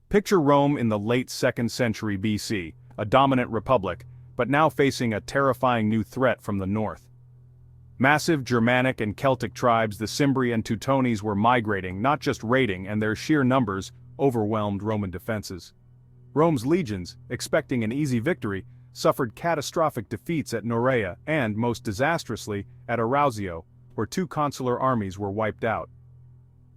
Picture Rome in the late 2nd century BC, a dominant republic, but now facing a terrifying new threat from the north. Massive Germanic and Celtic tribes, the Cimbri and Teutones, were migrating, not just raiding, and their sheer numbers overwhelmed Roman defenses. Rome's legions, expecting an easy victory, suffered catastrophic defeats at Norea and, most disastrously, at Arausio, where 2 consular armies were wiped out.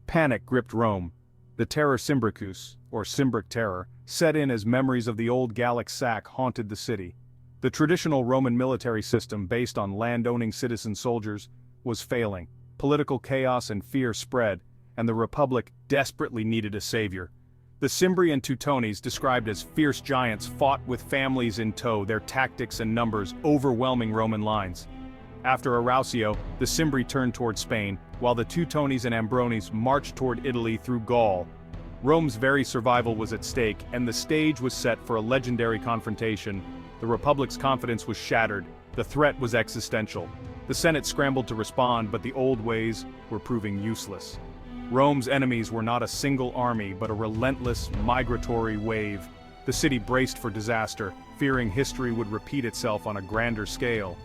Panic gripped Rome. The Terror Cimbricus, or Cimbric terror, set in as memories of the old Gallic sack haunted the city. The traditional Roman military system, based on land-owning citizen soldiers, was failing. Political chaos and fear spread, and the Republic desperately needed a savior. The Cimbri and Teutones, described as fierce giants, fought with families in tow, their tactics and numbers overwhelming Roman lines. After Arausio, the Cimbri turned toward Spain, while the Teutones and Ambrones marched toward Italy through Gaul. Rome's very survival was at stake, and the stage was set for a legendary confrontation. The Republic's confidence was shattered. The threat was existential. The Senate scrambled to respond, but the old ways were proving useless. Rome's enemies were not a single army, but a relentless, migratory wave. The city braced for disaster, fearing history would repeat itself on a grander scale.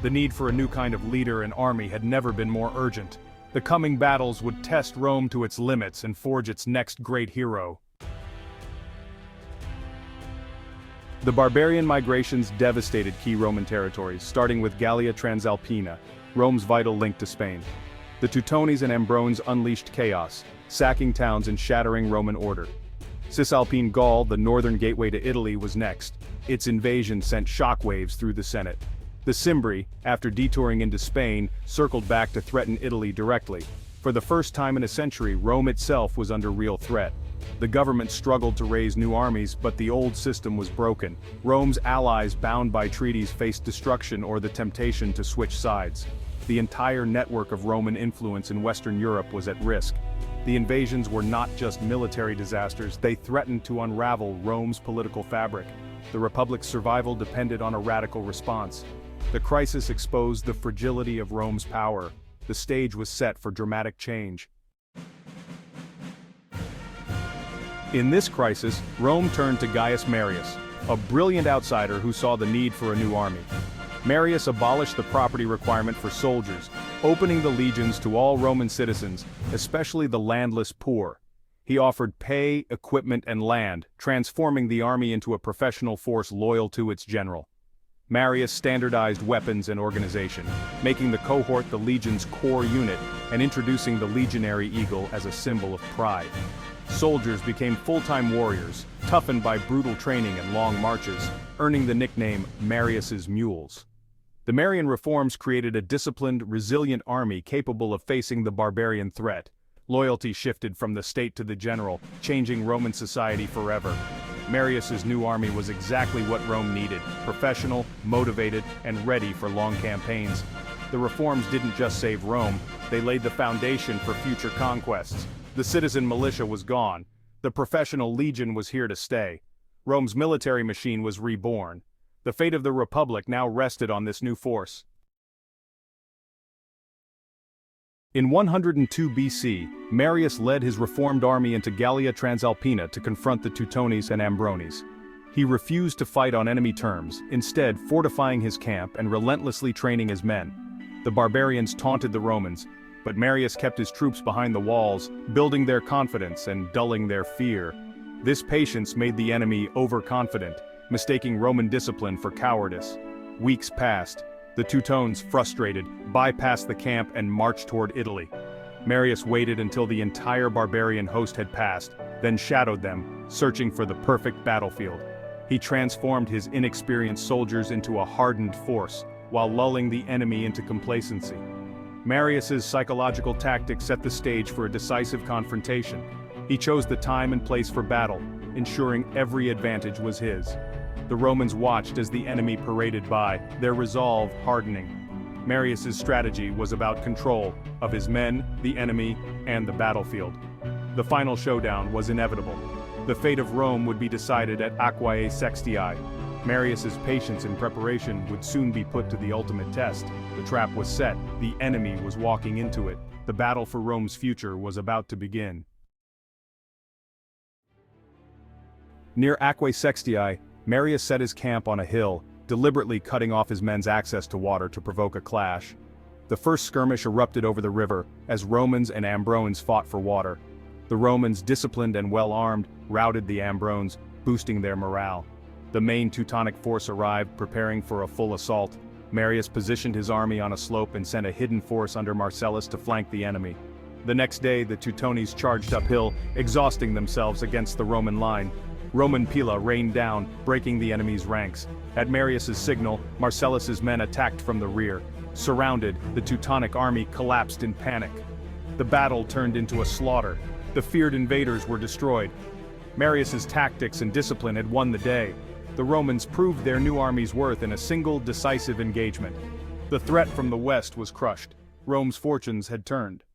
The need for a new kind of leader and army had never been more urgent. The coming battles would test Rome to its limits and forge its next great hero. The barbarian migrations devastated key Roman territories, starting with Gallia Transalpina, Rome's vital link to Spain. The Teutones and Ambrones unleashed chaos, sacking towns and shattering Roman order. Cisalpine Gaul, the northern gateway to Italy, was next. Its invasion sent shockwaves through the Senate. The Cimbri, after detouring into Spain, circled back to threaten Italy directly. For the first time in a century, Rome itself was under real threat. The government struggled to raise new armies, but the old system was broken. Rome's allies, bound by treaties, faced destruction or the temptation to switch sides. The entire network of Roman influence in Western Europe was at risk. The invasions were not just military disasters, they threatened to unravel Rome's political fabric. The Republic's survival depended on a radical response. The crisis exposed the fragility of Rome's power. The stage was set for dramatic change. In this crisis, Rome turned to Gaius Marius, a brilliant outsider who saw the need for a new army. Marius abolished the property requirement for soldiers, opening the legions to all Roman citizens, especially the landless poor. He offered pay, equipment, and land, transforming the army into a professional force loyal to its general. Marius standardized weapons and organization, making the cohort the legion's core unit and introducing the legionary eagle as a symbol of pride. Soldiers became full-time warriors, toughened by brutal training and long marches, earning the nickname Marius's Mules. The Marian reforms created a disciplined, resilient army capable of facing the barbarian threat. Loyalty shifted from the state to the general, changing Roman society forever. Marius's new army was exactly what Rome needed: professional, motivated, and ready for long campaigns. The reforms didn't just save Rome, they laid the foundation for future conquests. The citizen militia was gone. The professional legion was here to stay. Rome's military machine was reborn. The fate of the Republic now rested on this new force. In 102 BC, Marius led his reformed army into Gallia Transalpina to confront the Teutones and Ambrones. He refused to fight on enemy terms, instead fortifying his camp and relentlessly training his men. The barbarians taunted the Romans, but Marius kept his troops behind the walls, building their confidence and dulling their fear. This patience made the enemy overconfident, mistaking Roman discipline for cowardice. Weeks passed. The Teutones, frustrated, bypassed the camp and marched toward Italy. Marius waited until the entire barbarian host had passed, then shadowed them, searching for the perfect battlefield. He transformed his inexperienced soldiers into a hardened force, while lulling the enemy into complacency. Marius's psychological tactics set the stage for a decisive confrontation. He chose the time and place for battle, ensuring every advantage was his. The Romans watched as the enemy paraded by, their resolve hardening. Marius's strategy was about control of his men, the enemy, and the battlefield. The final showdown was inevitable. The fate of Rome would be decided at Aquae Sextiae. Marius's patience and preparation would soon be put to the ultimate test. The trap was set, the enemy was walking into it. The battle for Rome's future was about to begin. Near Aquae Sextiae, Marius set his camp on a hill, deliberately cutting off his men's access to water to provoke a clash. The first skirmish erupted over the river, as Romans and Ambrones fought for water. The Romans, disciplined and well-armed, routed the Ambrones, boosting their morale. The main Teutonic force arrived, preparing for a full assault. Marius positioned his army on a slope and sent a hidden force under Marcellus to flank the enemy. The next day, the Teutones charged uphill, exhausting themselves against the Roman line. Roman pila rained down, breaking the enemy's ranks. At Marius's signal, Marcellus's men attacked from the rear. Surrounded, the Teutonic army collapsed in panic. The battle turned into a slaughter. The feared invaders were destroyed. Marius's tactics and discipline had won the day. The Romans proved their new army's worth in a single, decisive engagement. The threat from the west was crushed. Rome's fortunes had turned.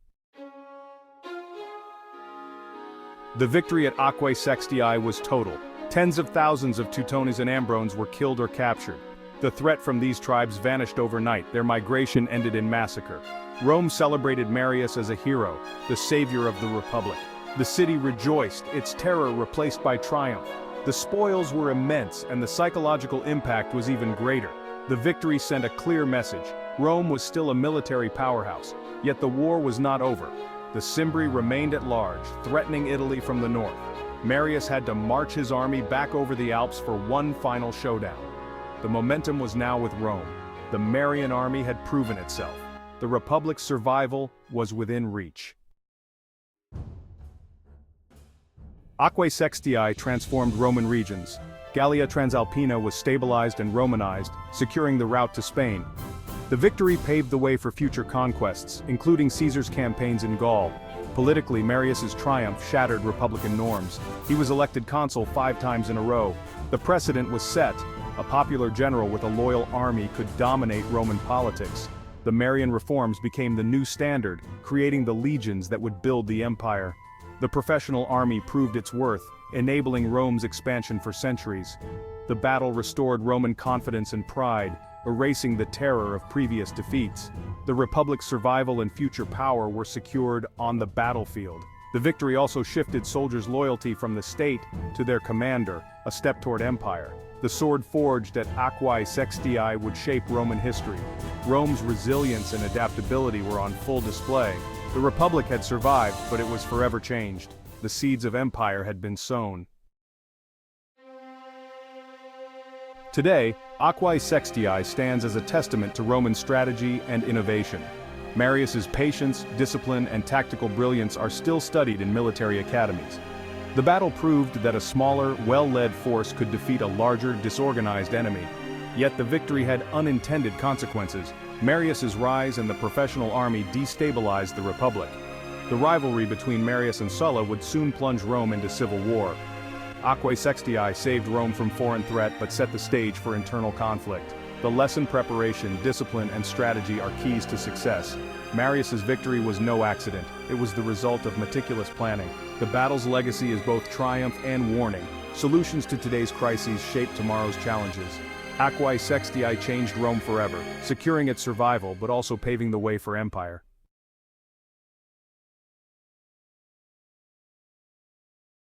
The victory at Aquae Sextiae was total. Tens of thousands of Teutones and Ambrones were killed or captured. The threat from these tribes vanished overnight. Their migration ended in massacre. Rome celebrated Marius as a hero, the savior of the Republic. The city rejoiced, its terror replaced by triumph. The spoils were immense, and the psychological impact was even greater. The victory sent a clear message. Rome was still a military powerhouse, yet the war was not over. The Cimbri remained at large, threatening Italy from the north. Marius had to march his army back over the Alps for one final showdown. The momentum was now with Rome. The Marian army had proven itself. The Republic's survival was within reach. Aquae Sextiae transformed Roman regions. Gallia Transalpina was stabilized and Romanized, securing the route to Spain. The victory paved the way for future conquests, including Caesar's campaigns in Gaul. Politically, Marius's triumph shattered Republican norms. He was elected consul 5 times in a row. The precedent was set. A popular general with a loyal army could dominate Roman politics. The Marian reforms became the new standard, creating the legions that would build the empire. The professional army proved its worth, enabling Rome's expansion for centuries. The battle restored Roman confidence and pride, erasing the terror of previous defeats. The Republic's survival and future power were secured on the battlefield. The victory also shifted soldiers' loyalty from the state to their commander, a step toward empire. The sword forged at Aquae Sextiae would shape Roman history. Rome's resilience and adaptability were on full display. The Republic had survived, but it was forever changed. The seeds of empire had been sown. Today, Aquae Sextiae stands as a testament to Roman strategy and innovation. Marius's patience, discipline, and tactical brilliance are still studied in military academies. The battle proved that a smaller, well-led force could defeat a larger, disorganized enemy. Yet the victory had unintended consequences. Marius's rise and the professional army destabilized the Republic. The rivalry between Marius and Sulla would soon plunge Rome into civil war. Aquae Sextiae saved Rome from foreign threat but set the stage for internal conflict. The lesson: preparation, discipline, and strategy are keys to success. Marius's victory was no accident. It was the result of meticulous planning. The battle's legacy is both triumph and warning. Solutions to today's crises shape tomorrow's challenges. Aquae Sextiae changed Rome forever, securing its survival but also paving the way for empire.